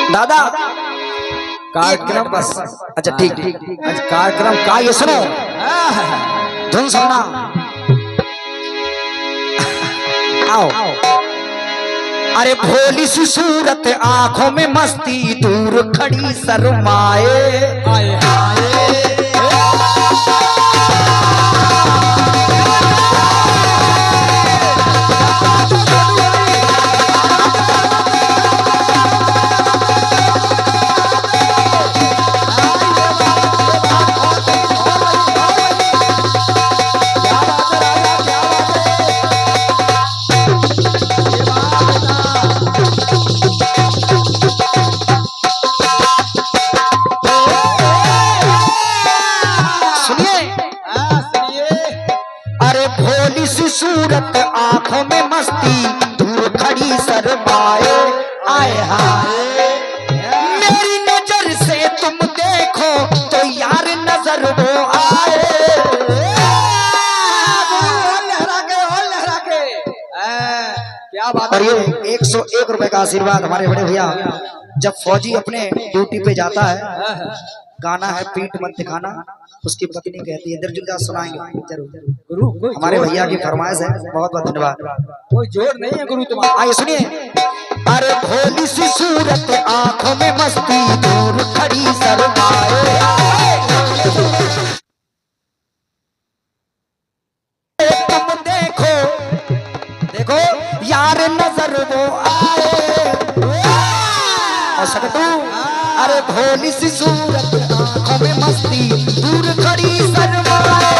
दादा कार्यक्रम बस। अच्छा ठीक ठीक। अच्छा कार्यक्रम का ये सुनो, धुन सुनना। आओ। अरे भोली सी सूरत आंखों में मस्ती, दूर खड़ी शर्माए। आए आए सूरत आंखों में मस्ती, दूर खड़ी शर्माए। आए हाय मेरी नजर से तुम देखो तो यार नजर वो आए। लहरा के क्या बात। और ये 101 रुपए का आशीर्वाद हमारे बड़े भैया। जब फौजी अपने ड्यूटी पे जाता है, गाना है पीठ मत दिखाना, उसकी पत्नी कहती है दिलजुल सुनाएंगे जरूर गुरु। हमारे भैया की फरमाइश है, बहुत बहुत धन्यवाद। कोई जोर नहीं है गुरु तुम्हारा। आइए सुनिए। अरे भोली सी सूरत आंखों में मस्ती, दूर खड़ी शर्माए। तुम देखो देखो यार नजर वो आए। और सकतू अरे भोली सी सूरत आंखों में मस्ती, दूर खड़ी शर्माए।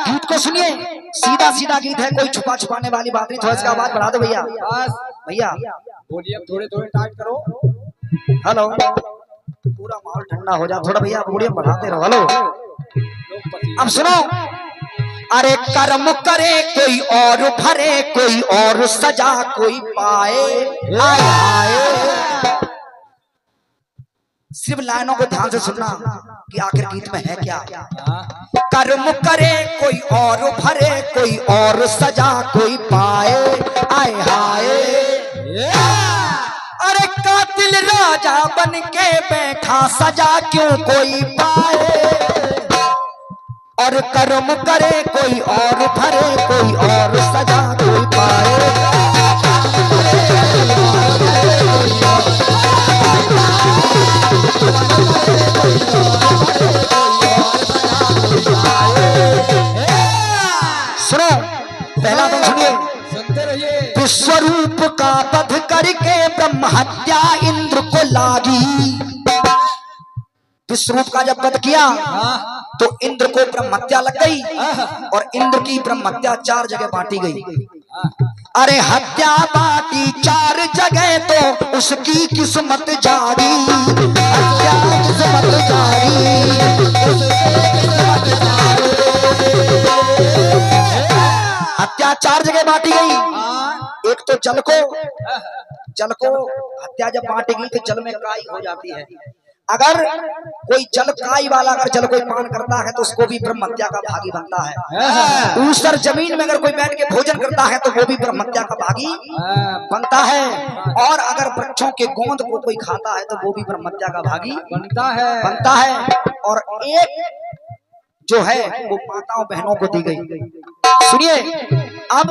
गीत को सुनिए, सीधा सीधा गीत है, कोई छुपा छुपाने वाली बात नहीं। थोड़ा सा आवाज बढ़ा दो भैया। भैया बोलिए, थोड़े थोड़े टाइट करो। हेलो, पूरा माहौल ठंडा हो जाए थोड़ा भैया, बोलिए बढ़ाते रहो। हेलो अब सुनो। अरे कर्म करे कोई और भरे, कोई और सजा कोई पाए। आए आए सिर्फ लाइनों को ध्यान से सुनना कि आखिर गीत में है क्या। कर्म करे कोई और भरे, कोई और सजा कोई पाए। आए हाय अरे कातिल राजा बन के बैठा, सजा क्यों कोई पाए। और कर्म करे कोई और भरे, कोई और सजा कोई पाए। सुनो, पहला तो सुनिए, सुनते रहिए। विश्वरूप का वध करके ब्रह्म हत्या इंद्र को लागी। विश्वरूप का जब वध किया तो इंद्र को ब्रह्म हत्या लग गई, और इंद्र की ब्रह्म हत्या 4 जगह बांटी गई। अरे हत्या बांटी 4 जगह तो उसकी किस्मत जारी। हत्या किस्मत जारी। हत्या 4 जगह बांटी गई। एक तो जल को हत्या जब बांटी गई तो जल में काई हो जाती है। अगर कोई जल काई वाला अगर जल कोई पान करता है तो उसको भी ब्रह्म हत्या का भागी बनता है। ऊसर जमीन में अगर कोई बैठ के भोजन करता है तो वो भी ब्रह्म हत्या का भागी बनता है। और अगर वृक्षों के गोंद को कोई खाता है तो वो भी ब्रह्म हत्या का भागी बनता है। और एक जो है वो माताओं बहनों को दी गई। सुनिए अब।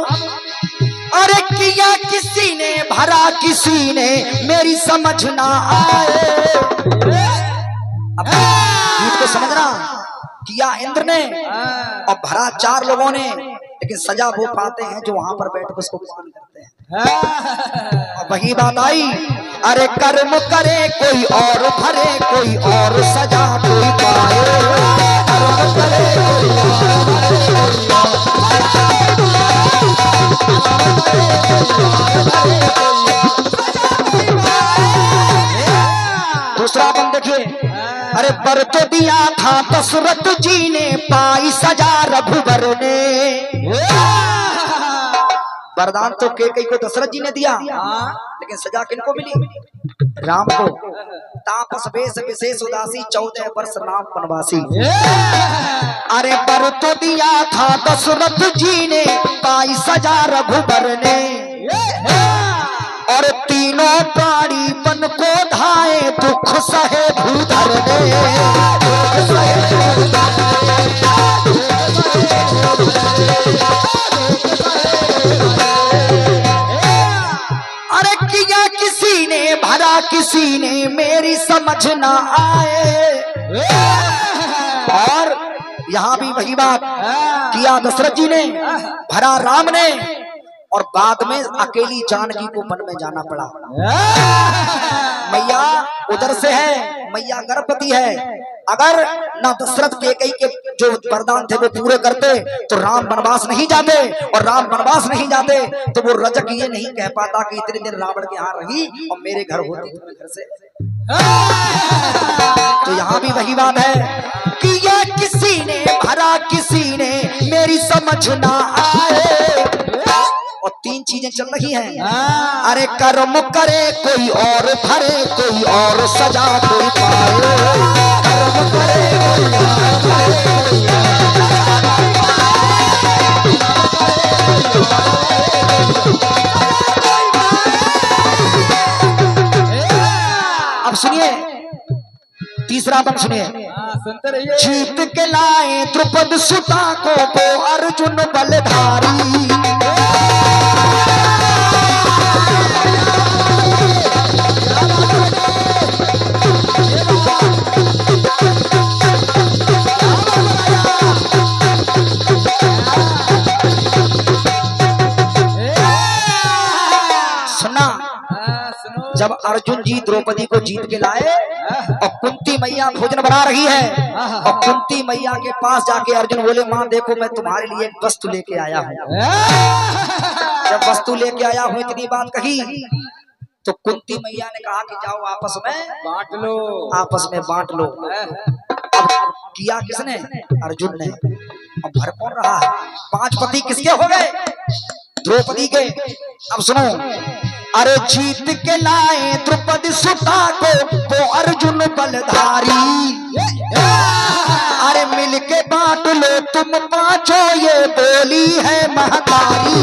अरे किया किसी ने भरा किसी ने, मेरी समझ ना आए। अब गीत को समझना, किया इंद्र ने और भरा 4 लोगों ने, लेकिन सजा वो पाते हैं जो वहां पर बैठ कर उसको पान करते हैं। और वही बात आई। अरे कर्म करे कोई और भरे, कोई और सजा कोई पाए। कर्म करे कोई और दूसरा बंद देखिए। अरे वर तो दिया था दशरथ जी ने, पाई सजा रघुवर ने। वरदान तो कैकेयी को दशरथ जी ने दिया, लेकिन सजा किनको मिली? राम को तापस वेश विशेष उदासी 14 वर्ष राम वनवासी। अरे पर तो दिया था दशरथ जी ने पाई सजा रघुबर ने, और तीनों प्राणी बन को धाए दुख सहे भूधर ने। अरे किया किसी ने भरा किसी ने मेरी समझ ना आए। और यहाँ भी वही बात किया दशरथ जी ने, भरा राम ने, और बाद में अकेली जानकी को वन में जाना पड़ा। मैया उधर से है, मैया गर्भवती है। अगर ना दशरथ केकई के जो वरदान थे वो पूरे करते तो राम वनवास नहीं जाते, और राम वनवास नहीं जाते तो वो रजक ये नहीं कह पाता कि इतने दिन रावण के यहाँ रही और मेरे घर होती तुम्हें घर से। तो यहाँ भी वही बात है कि ये किसी ने भरा किसी ने मेरी समझ ना आए। और तीन चीजें चल रही हैं। अरे कर्म करे कोई और भरे, कोई और सजा कोई पाए। कर्म करे कोई और भरे, अब सुनिए तीसरा बंद सुनिए। जीत के लाए द्रुपद सुता को वो अर्जुन बलधारी। जब अर्जुन जी द्रौपदी को जीत के लाए और कुंती मैया भोजन बना रही है, और कुंती मैया के पास जाके अर्जुन बोले माँ देखो मैं तुम्हारे लिए एक वस्तु लेके आया हूँ। जब वस्तु लेके आया हूँ इतनी बात कही तो कुंती मैया ने कहा कि जाओ आपस में बांट लो, आपस में बांट लो। अब किया किसने? अर्जुन ने। अब भर कौन रहा? 5 पति किसके हो गए? द्रौपदी के। अब सुनो, अरे जीत के लाए द्रुपद सुता को वो अर्जुन बलधारी। अरे मिल के बांट लो तुम पांचों ये बोली है महतारी।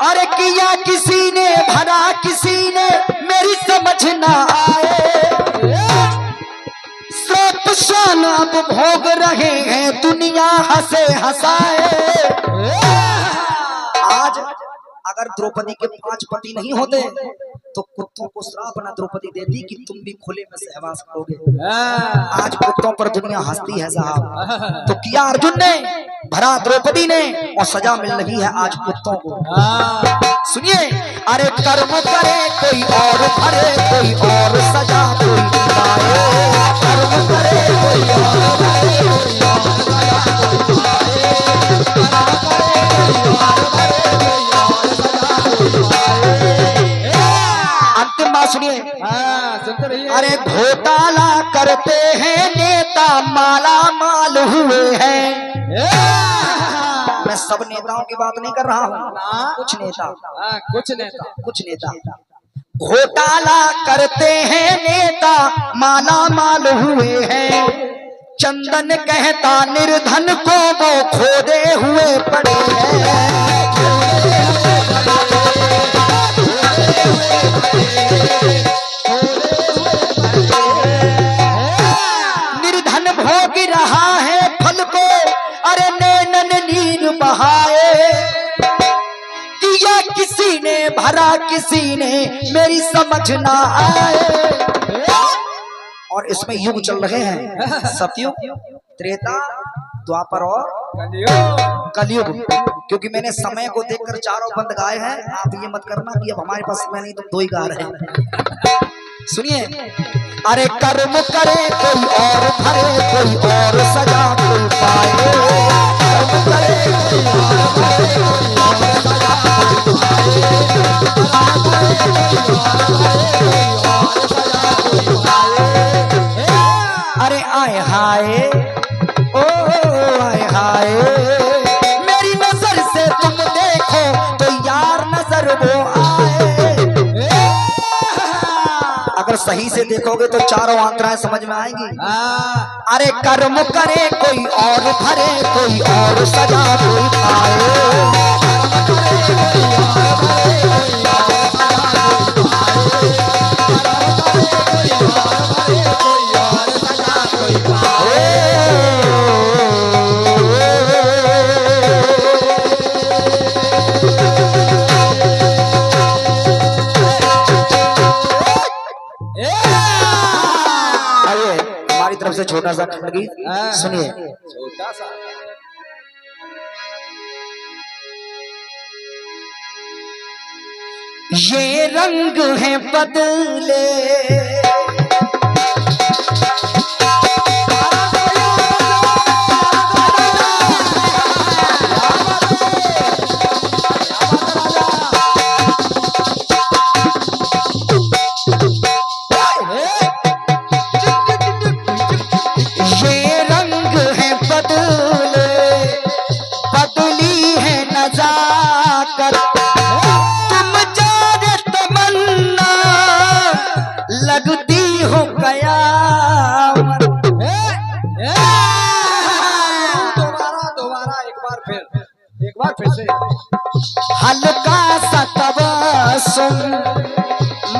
अरे किया किसी ने भरा किसी ने मेरी समझ ना आए। शान अब भोग रहे हैं दुनिया हंसे हंसाए। आज अगर द्रौपदी के 5 पति नहीं होते तो कुत्तों को श्राप ना द्रौपदी देती कि तुम भी खुले में सहवास करोगे। आज कुत्तों पर दुनिया हंसती है साहब। तो किया अर्जुन ने, भरा द्रौपदी ने, और सजा मिल रही है आज कुत्तों को। सुनिए, अरे कर्म करे कोई और भरे, कोई और सजा कोई पाए। कर्म करे कोई और भरे, कोई और सजा कोई पाए। अंतिम बात सुनिए। अरे घोटाला करते हैं नेता माला माल हुए हैं। मैं सब नेताओं की बात नहीं कर रहा हूँ, कुछ नेता घोटाला करते हैं नेता माला माल हुए हैं। चंदन कहता निर्धन को वो खोदे हुए पड़े हैं। निर्धन भोग रहा है फल को, अरे नैनन नीर बहाए। दिया किसी ने भरा किसी ने मेरी समझ ना आए। और इसमें युग चल रहे हैं, सतयुग, त्रेता, द्वापर और कलयुग। क्योंकि मैंने समय को देखकर चारों बंद गाए हैं। आप ये मत करना कि अब हमारे पास समय नहीं, तुम 2 ही गा रहे हैं। सुनिए, अरे कर्म करे कोई और भरे, कोई और सजा कोई पाए। कर्म करे कोई और भरे, कोई और सजा कोई पाए। अरे आए हाय वो आए। अगर सही से देखोगे तो चारों आंतराएं समझ में आएंगी। अरे कर्म करे कोई और भरे, कोई और सजा कोई पाए। तरफ से छोटा सा खंड गीत सुनिए। छोटा सा ये रंग है बदले, लगती हो गया। दोबारा एक बार फिर से। हल्का सा तबस्सुम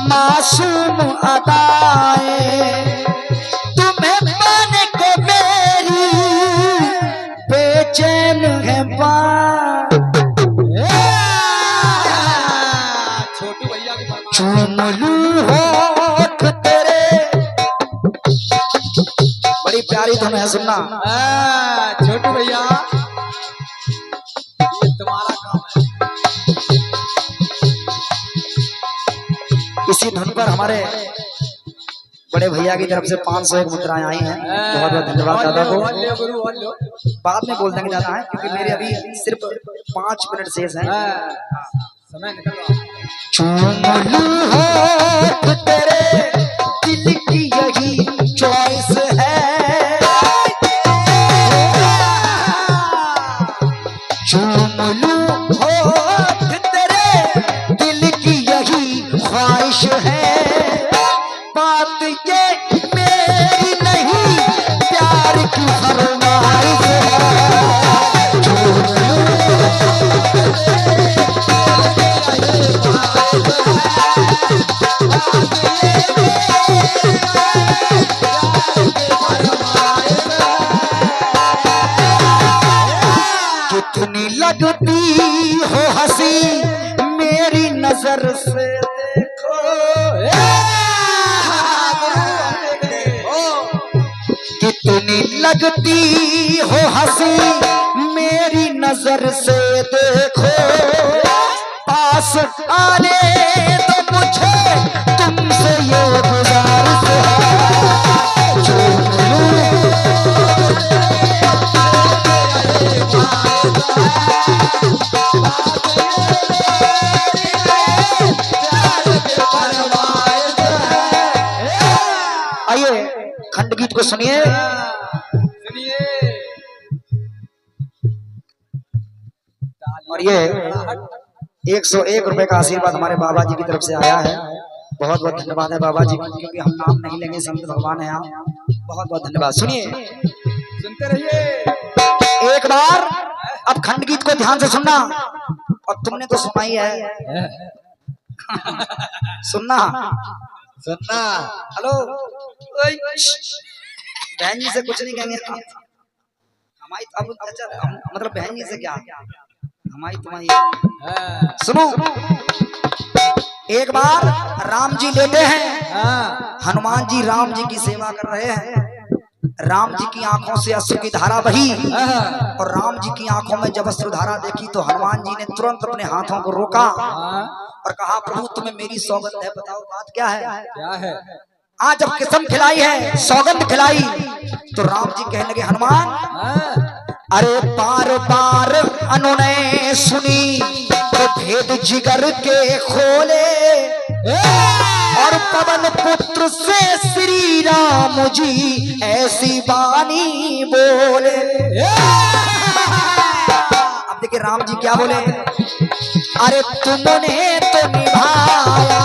मासूम अदाए, तुम्हें पाने को मेरी बेचैन है बात। छोटू भैया की चूम लूं होठ तेरे, बड़ी प्यारी धुन है सुनना। छोटू भैया ये तुम्हारा काम है। इसी धुन पर हमारे बड़े भैया की तरफ से 501 मुद्राएं आई हैं। बहुत बहुत धन्यवाद दादा को। बाद में बोल देंगे जाना है क्योंकि मेरे अभी सिर्फ 5 मिनट शेष हैं। समय निकल रहा है। चूम लूं होठ तेरे, दिल की यही चॉइस है। चूम लूं होठ तेरे, दिल की यही ख्वाहिश है। बात ये मेरी नहीं, प्यार की फरमाइश है। कितनी लगती हो हंसी मेरी नजर से देखो। कितनी लगती हो हंसी मेरी नजर से देखो। पास आने तो मुझे तुमसे ये गुजारिश है। आइए खंड गीत को सुनिए। और ये 101 रुपए का आशीर्वाद हमारे बाबा जी की तरफ से आया है। बहुत बहुत धन्यवाद है बाबा जी, क्योंकि हम नाम नहीं लेंगे, संत भगवान है यहाँ। बहुत बहुत धन्यवाद। सुनिए, सुनते रहिए एक बार। अब खंड गीत को ध्यान से सुनना। और तुमने तो सुना ही है, सुनना सुनना। हेलो बहन जी से कुछ नहीं कहेंगे हमारी। अब अच्छा मतलब बहन जी से क्या हमारी तुम्हारी। सुनो, एक बार राम जी लेटे हैं, हनुमान जी राम जी की सेवा कर रहे हैं। राम जी की आंखों से अश्रु की धारा बही और राम जी की आंखों में जब अश्रु धारा देखी तो हनुमान जी ने तुरंत अपने हाथों को रोका और कहा, प्रभु तुम्हें मेरी सौगंध है, बताओ बात क्या है। क्या है? आज जब कसम खिलाई है, सौगंध खिलाई, तो राम जी कहने लगे, हनुमान अरे बार बार अनुनय सुनी तो भेद जिगर के खोले, और पवन पुत्र से श्री राम जी ऐसी बानी बोले। अब देखिए राम जी क्या बोले, अरे तुमने तो निभाया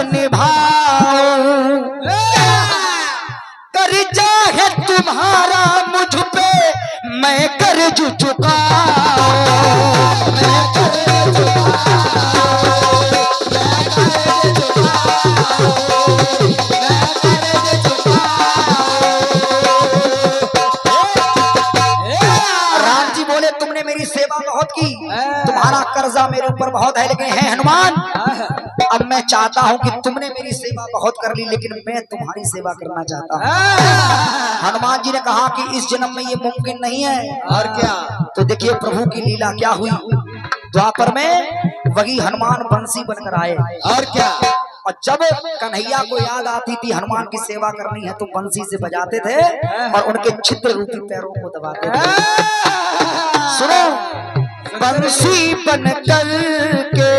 निभाऊं, कर्जा है तुम्हारा मुझ पे मैं कर्ज चुकाऊं, मैं कर्ज राम जी बोले तुमने मेरी सेवा बहुत की, तुम्हारा कर्जा मेरे ऊपर बहुत है, लेकिन है हनुमान अब मैं चाहता हूं कि तुमने मेरी सेवा बहुत कर ली, लेकिन मैं तुम्हारी सेवा करना चाहता हूं। हनुमान जी ने कहा कि इस जन्म में ये मुमकिन नहीं है, और क्या। तो देखिए प्रभु की लीला क्या हुई, द्वापर में वही हनुमान बंसी बनकर आए, और क्या। और जब कन्हैया को याद आती थी हनुमान की सेवा करनी है तो बंसी से बजाते थे और उनके छिद्र रूपी पैरों को दबाते थे। सुनो, बंसी बनकर के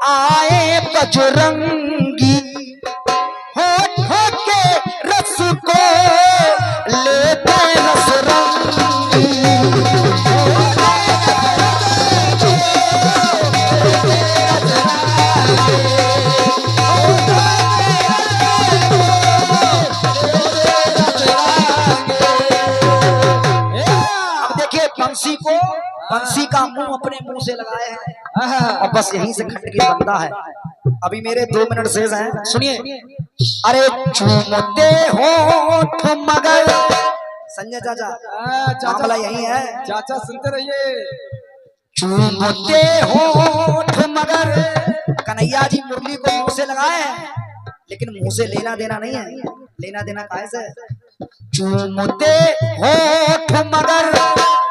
आए बजरंगी, होठों के रस को लेते रस रंगी, अब देखिए बंसी का मुंह अपने मुंह से लगाए हैं और बस यहीं से खटके बनता है। अभी मेरे 2 मिनट शेष हैं, सुनिए। अरे चूमते होठ मगर, संजय चाचा मामला यही है, चाचा सुनते रहिए। चूमते होठ मगर, कन्हैया जी मुरली को मुंह से लगाए लेकिन मुंह से लेना देना नहीं है, लेना देना काहे से। चूमते होठ मगर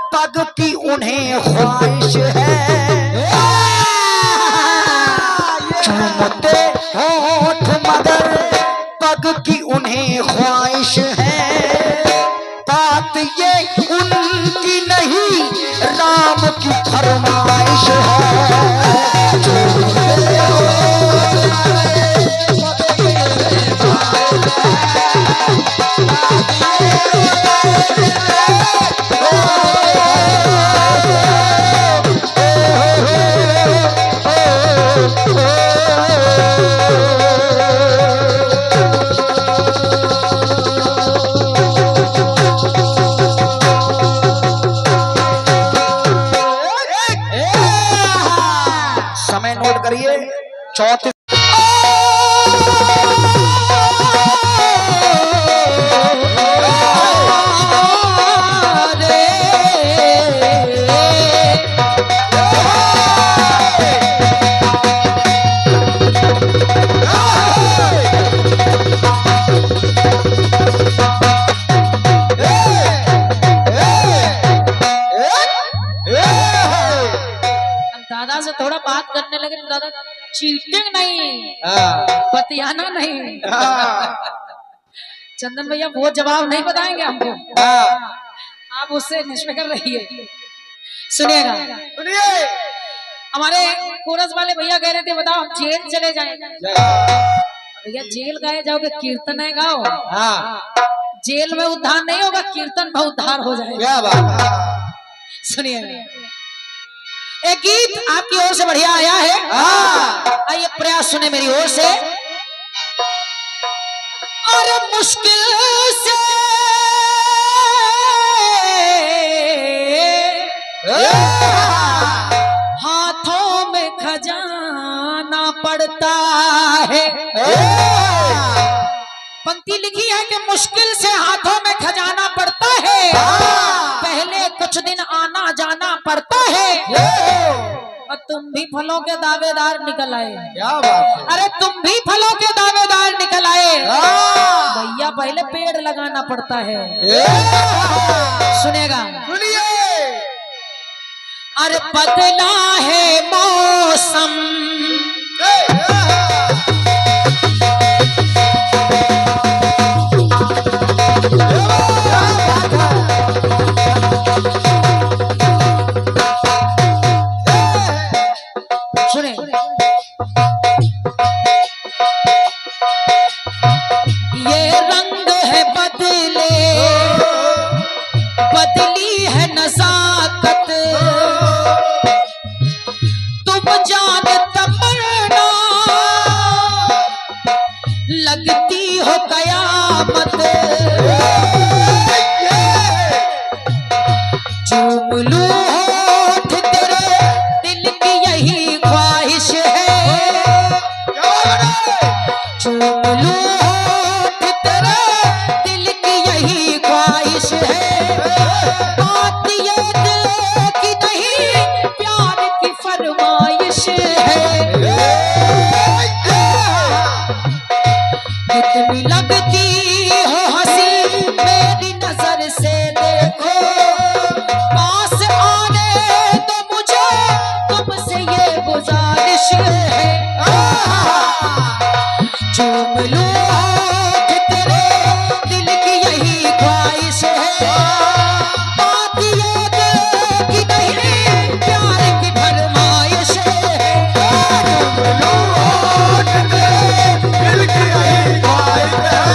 पग की उन्हें ख्वाहिश है, चूमते होठ मगर पग की उन्हें ख्वाहिश है, बात ये उनकी नहीं राम की फरमाइश है। समय नोट करिए, 34 दादा से थोड़ा बात करने लगे तो दादा चीटिंग नहीं, बतियाना नहीं। चंदन भैया वो जवाब नहीं बताएंगे हमको, आप उससे निष्फिक्र रहिए। सुनिएगा, सुनिए। हमारे कोरस वाले भैया कह रहे थे बताओ हम जेल चले जाएं। भैया जेल गए जाओगे कीर्तन है गाओ, जेल में उद्धार नहीं होगा, कीर्तन में उद्धार हो जाएगा। क्या बात है। सुनिएगा, एक गीत आपकी ओर से बढ़िया आया है, आइए प्रयास सुने मेरी ओर से। और मुश्किल से हाथों में खजाना पड़ता है, पंक्ति लिखी है कि मुश्किल से हाथों में खजाना पड़ता है, पहले कुछ दिन आना जाना पड़ता है, और तुम भी फलों के दावेदार निकल आए। क्या बात है। अरे तुम भी फलों के दावेदार निकल आए, भैया पहले पेड़ लगाना पड़ता है। सुनेगा, सुनिए। अरे बदला है मौसम, सुने ये रंग है बदले, बदली है नजाकत, तुम जान तमन्ना लगती हो कयामत, चूम लूं होठ तेरे दिल की यही ख्वाहिश है, चूम लूं होठ तेरे दिल की यही ख्वाहिश है, बात ये दिल की नहीं प्यार की फरमाइश है, कितनी लगती हो हंसी मेरी नजर से देखो, पास आने तो मुझे तुमसे ये गुजारिश है, चूम लूं होठ तेरे दिल की यही ख्वाहिश है, बात ये दिल की नहीं प्यार की फरमाइश है, चूम लूं होठ तेरे दिल की यही ख्वाहिश है,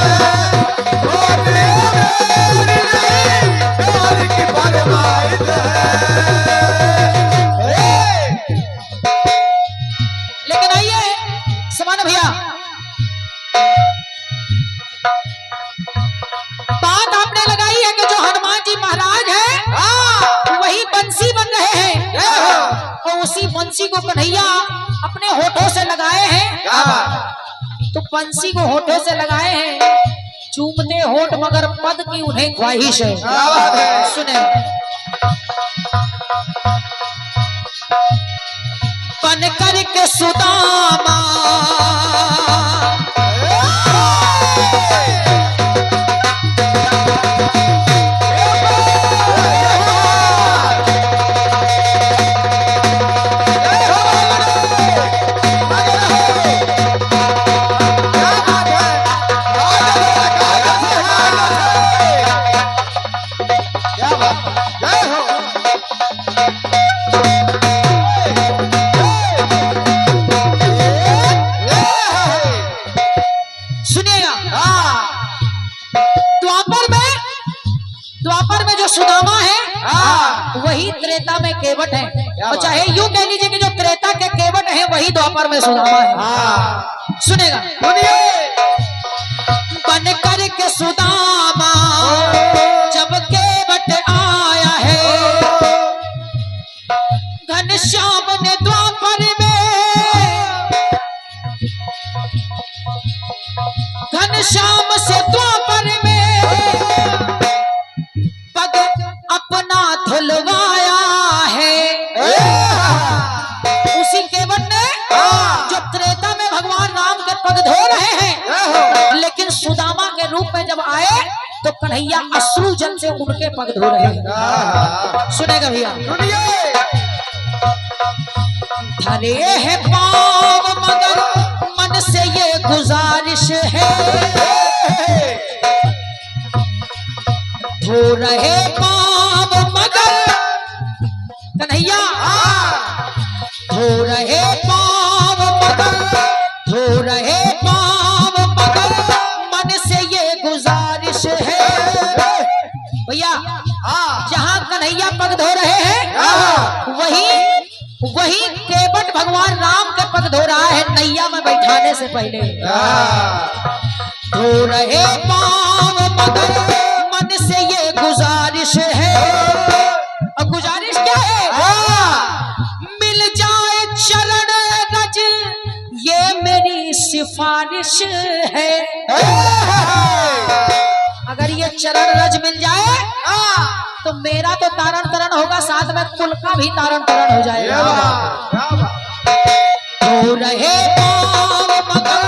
प्यार की फरमाइश है। लेकिन आइए समान भैया, बात आपने लगाई है कि जो हनुमान जी महाराज हैं वही बंसी बन रहे हैं, और उसी बंसी को कन्हैया अपने होठों से लगाए हैं, तो बंसी को होठों से लगाए हैं, चूमते होठ मगर पद की उन्हें ख्वाहिश है, सुने बन करके सुदामा सुनिएगा, द्वापर में जो सुदामा है वही त्रेता में केवट है, और चाहे यूं कह लीजिए कि जो त्रेता के केवट है वही द्वापर में सुदामा है, सुनेगा बन कर के सुदामा जब केवट आया है, घनश्याम ने द्वापर में, घनश्याम से द्वापर में पग अपना धुलवाया है, उसी केवट ने जो त्रेता में भगवान राम के पग धो रहे हैं, लेकिन सुदामा के रूप में जब आए तो कन्हैया अश्रु जल से उनके पग धो रहे हैं, सुनेगा भैया धरे है पाँव मगर मन से ये गुजारिश है, धो रहे पाँव मगर कन्हैया धो रहे पाँव मगर, धो रहे पाँव मगर मन से ये गुजारिश है, भैया जहाँ कन्हैया पग धो रहे हैं वही केवट भगवान राम के पग धो रहा है नैया में बैठाने से पहले, धो रहे पाँव मगर मन से ये गुजारिश है, और गुजारिश क्या है मिल जाए चरण रज ये मेरी सिफारिश है, अगर ये चरण रज मिल जाए तो मेरा तो तारण तरण होगा, साथ में कुल का भी तारण तरण हो जाएगा, धो रहे पाँव मगर,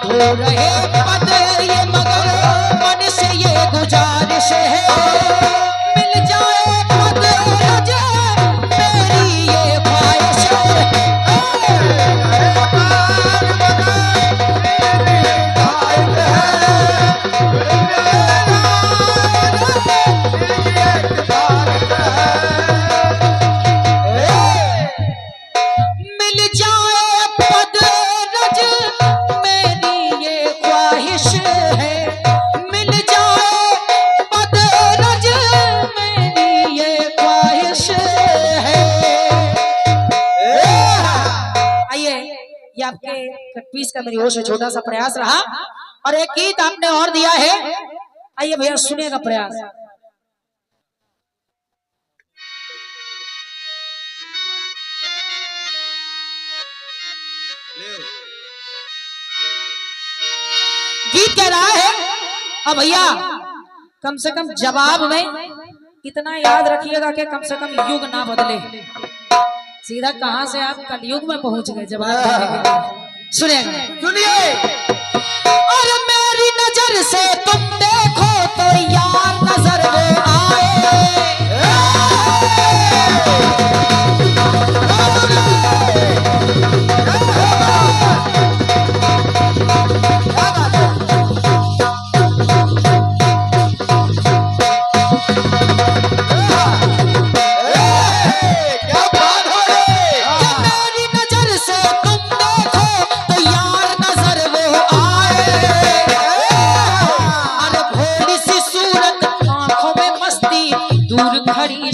धो रहे पद ये मगर मन से ये गुजारिश है, मिल जाए पद रज मेरी आपके कटपीस का मेरी ओर से छोटा सा प्रयास रहा। और एक गीत आपने और दिया है, आइए भैया सुनिएगा प्रयास। गीत कह रहा है, अब भैया कम से कम जवाब में इतना याद रखिएगा कि कम से कम युग ना बदले। सीधा कहां से आप कलयुग में पहुंच गए जवाब देने के लिए। सुनिए और मेरी नजर से तुम देखो तो यार नजर वो आए।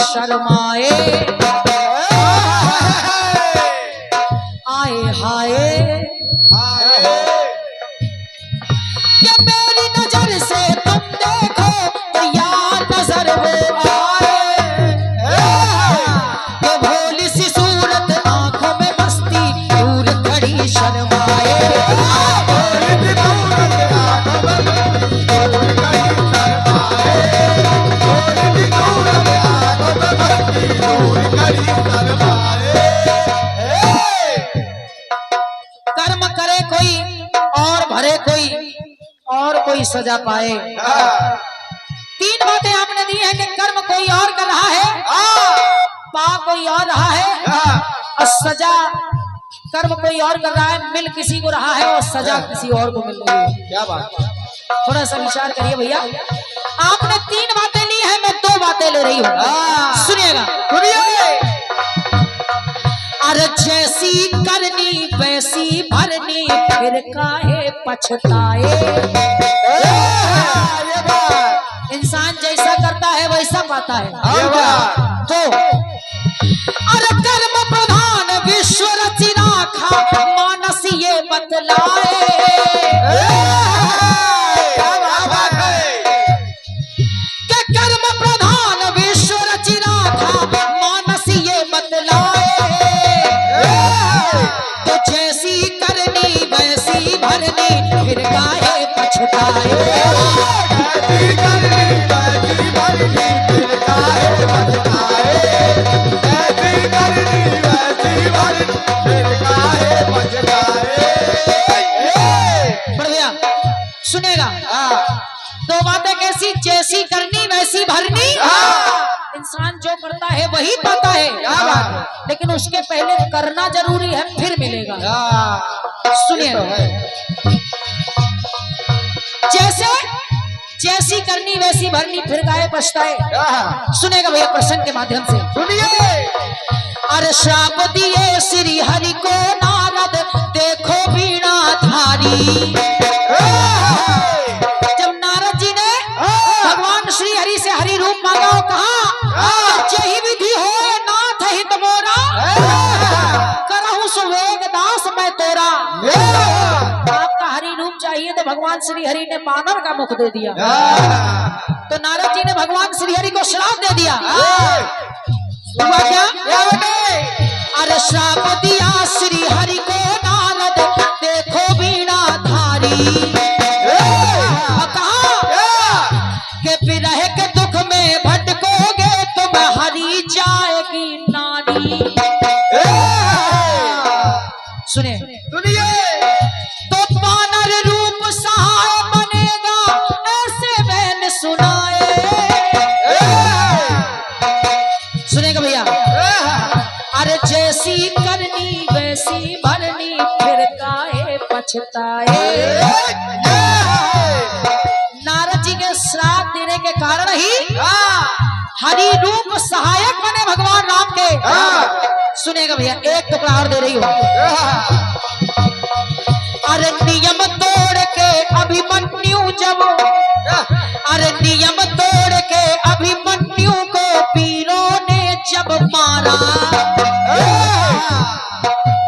शर्माए आए हाय कि मेरी नजर से तुम देखो तो यार नजर वो आए। कि भोली सी सूरत आंखों में मस्ती दूर खड़ी शर्माए। कर्म करे कोई और भरे कोई और कोई सजा पाए। तीन बातें आपने दी हैं कि कर्म कोई और कर रहा है, पा कोई और रहा है, और सजा कर्म कोई और कर रहा है, मिल किसी को रहा है और सजा किसी और को मिल रही है। क्या बात, थोड़ा सा विचार करिए भैया। आपने तीन बातें ली हैं, मैं दो बातें ले रही हूँ, सुनिएगा। अरे जैसी करनी वैसी भरनी फिर काहे पछताए। इंसान जैसा करता है वैसा पाता है। तो अरे कर्म प्रधान विश्व रचि राखा मानस ये बतलाए। कर्म प्रधान विश्व रचि राखा मानस ये बतलाए। तो जैसी करनी वैसी भरनी फिर काहे पछताए। ऐसी करनी वैसी भरनी फिर काहे पछताए। ऐसी करनी वैसी भरनी फिर काहे पछताए। बढ़िया सुनेगा। दो बातें कैसी, जैसी करनी वैसी भरनी। इंसान जो करता है वही पाता है, लेकिन उसके पहले करना जरूरी है फिर मिलेगा। सुनिए, जैसे जैसी करनी वैसी भरनी फिर काहे पछताए। सुनेगा भैया प्रसंग के माध्यम से। सुनिए। अरे श्राप दिए श्री हरि को नारद देखो बीणा धारी। जब नारद जी ने भगवान श्री हरि से हरि रूप मांगा, कहा जही विधि हो नाथ हित मोरा करहु सुवेग दास मैं तोरा। आपका हरि रूप चाहिए तो भगवान श्री हरि ने बानर का मुख दे दिया। तो नारद जी ने भगवान श्री हरि को श्राप दे दिया। हुआ क्या? अरे श्राप दिया श्री हरि को नारद देखो बीणा धारी। के विरह के दुख में भटकोगे तुम हरी जाएगी नारी। सुने तो बानर रूप सहाय बनेगा ऐसे मैंने सुनाए। सुनेगा भैया। अरे जैसी करनी वैसी भरनी फिर काहे पछताए। नारद जी के श्राप देने के कारण ही हरि रूप सहायक बने भगवान राम के। सुनेगा भैया, एक टुकड़ा और दे रही हूं। अरे नियम तोड़ के अभिमन्यु जब, अरे नियम तोड़ के अभिमन्यु को वीरों ने जब मारा।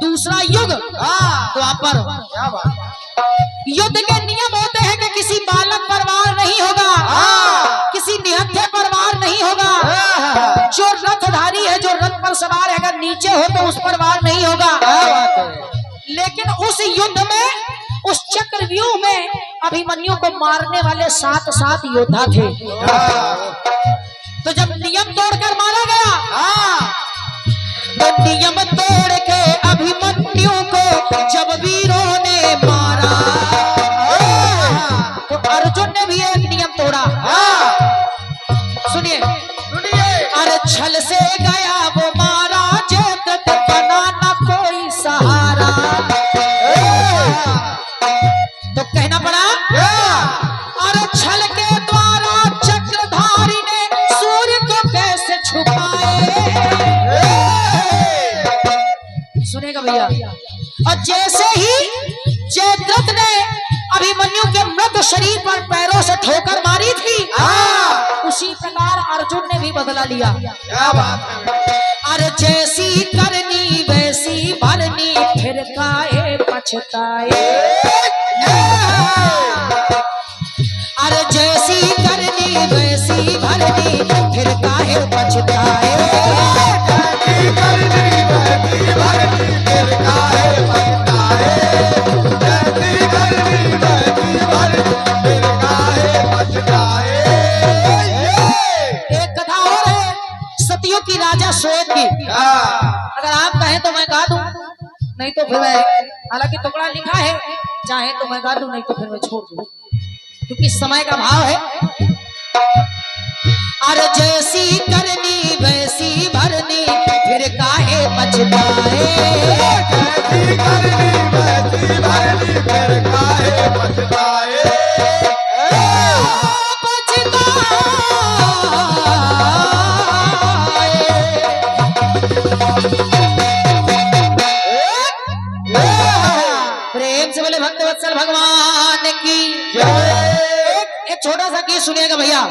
दूसरा युग तो द्वापर। क्या बात है? युद्ध के नियम होते हैं कि किसी बालक पर वार नहीं होगा, किसी निहत्थे पर वार नहीं होगा। जो रथधारी है, जो रथ पर सवार है, अगर नीचे हो तो उस पर वार नहीं होगा। क्या बात है? लेकिन उस युद्ध में, उस चक्रव्यूह में अभिमन्यु को मारने वाले 7 योद्धा थे। तो जब नियम तोड़कर मारा गया, तो नियम तोड़ के अभिमन्यु को जब वीरों ने मारा, तो अर्जुन ने भी एक नियम तोड़ा। सुनिए सुनिए। अरे छल से गया वो मारा, जेत बना न कोई सहारा। तो कहना पड़ा, अरे छल के द्वारा चक्रधारी ने सूर्य को कैसे छुपाए। सुनेगा भैया। और जैसे ही जयद्रथ ने अभिमन्यु के मृत शरीर पर पैरों से ठोकर मारी थी, उसी प्रकार अर्जुन ने भी बदला लिया। क्या बात है? अरे जैसी करनी वैसी भरनी, फिर काहे पछताए। अरे जैसी करनी वैसी भरनी, फिर काहे पछताए। जैसी करनी वैसी भरनी, फिर काहे पछताए। जैसी करनी वैसी भरनी, फिर काहे पछताए। एक कथा और है सतियों की, राजा श्वेत की। अगर आप कहें तो मैं गा दूं, नहीं तो फिर मैं, हालांकि टुकड़ा लिखा है, चाहे तो मैं गा दूं, नहीं तो फिर मैं छोड़ दूं, क्योंकि समय का भाव है। अरे जैसी करनी वैसी भरनी, फिर काहे पछताए। जैसी करनी वैसी भरनी, फिर काहे पछताए। प्रेम से बोले भक्तवत्सल भगवान की। एक छोटा सा गीत सुनिएगा भैया।